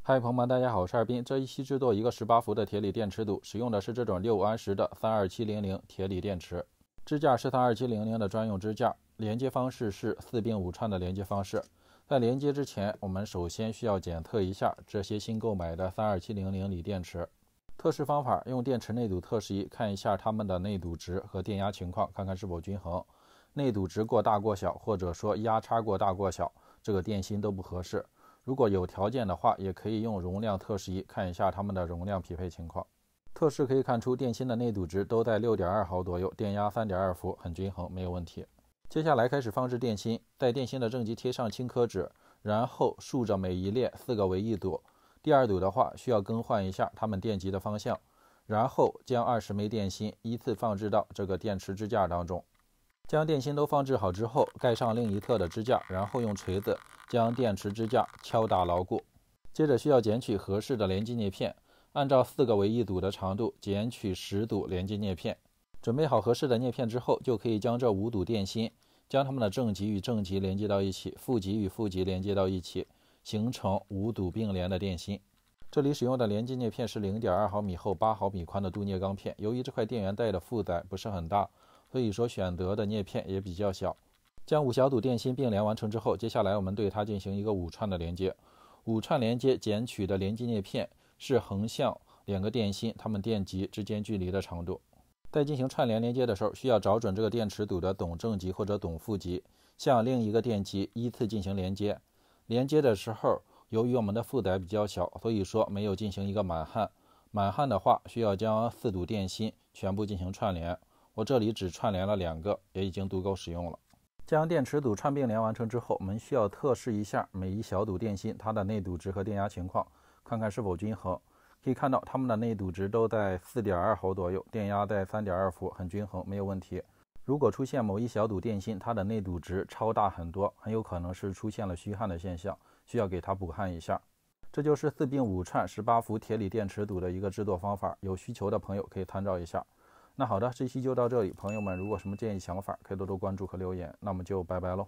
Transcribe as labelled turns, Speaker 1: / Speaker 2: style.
Speaker 1: 嗨，朋友们，大家好，我是二斌。这一期制作一个18伏的铁锂电池组，使用的是这种6安时的32700铁锂电池，支架是32700的专用支架，连接方式是4并5串的连接方式。在连接之前，我们首先需要检测一下这些新购买的32700锂电池。测试方法：用电池内堵测试仪看一下它们的内堵值和电压情况，看看是否均衡。内堵值过大过小，或者说压差过大过小，这个电芯都不合适。如果有条件的话，也可以用容量测试仪看一下它们的容量匹配情况。测试可以看出电芯的内堵值都在 6.2 毫左右，电压 3.2 伏，很均衡，没有问题。接下来开始放置电芯，在电芯的正极贴上轻科纸，然后竖着每一列4个为一堵。第二堵的话，需要更换一下它们电极的方向，然后将20枚电芯依次放置到这个电池支架当中。将电芯都放置好之后，盖上另一侧的支架，然后用锤子将电池支架敲打牢固。接着需要剪取合适的连接镊片，按照4个为一堵的长度剪取10堵连接镊片。准备好合适的镊片之后，就可以将这5堵电芯将它们的正极与正极连接到一起，负极与负极连接到一起，形成5堵并联的电芯。这里使用的连接镊片是 0.2 毫米厚8毫米宽的镀镍钢片。由于这块电源带的负载不是很大，所以说选择的镊片也比较小。将5小堵电芯并联完成之后，接下来我们对它进行一个5串的连接。5串连接剪取的连接镊片是横向2个电芯它们电极之间距离的长度。在进行串联连接的时候，需要找准这个电池堵的tổng正极或者tổng负极，向另一个电极依次进行连接。连接的时候，由于我们的负载比较小，所以说没有进行一个满焊。满焊的话，需要将4堵电芯全部进行串联。我这里只串联了2个，也已经足够使用了。将电池堵串并联完成之后，我们需要测试一下每一小堵电芯它的内堵值和电压情况，看看是否均衡。可以看到它们的内堵值都在 4.2 毫左右，电压在 3.2 伏，很均衡，没有问题。如果出现某一小堵电芯它的内堵值超大很多，很有可能是出现了虚焊的现象，需要给它补焊一下。这就是4并5串18伏铁锂电池堵的一个制作方法，有需求的朋友可以参照一下。那好的，这期就到这里，朋友们如果什么建议想法，可以多多关注和留言，那么就拜拜喽。